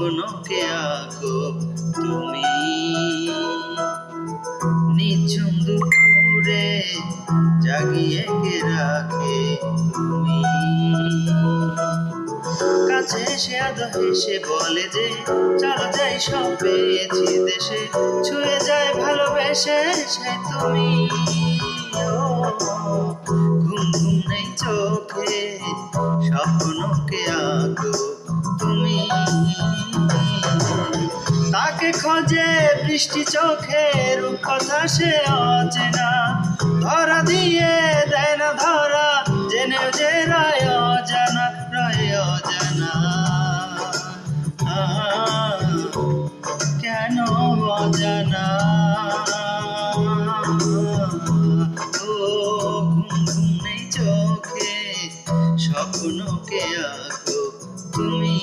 স্বপ্নকে আঁকো তুমি। নিঝুম দুপুরে জাগিয়ে কে রাখে তুমি। কাছে এসে আদো হেসে বলে যে চলো যাই সব পেয়েছি দেশে, ছুঁয়ে যায় ভালোবেসে সে তুমি। ঘুম ঘুম নেই চোখে স্বপ্নকে আঁকো তুমি। তাকে খোঁজে বৃষ্টি চোখে রূপকথা সে অচেনা, ধরা দিয়ে দেয় না ধরা জেনেও যে রয় অজানা, রয় অজানা। কেন অজানা? ঘুম ঘুম নেই চোখে স্বপ্নকে আঁকো তুমি।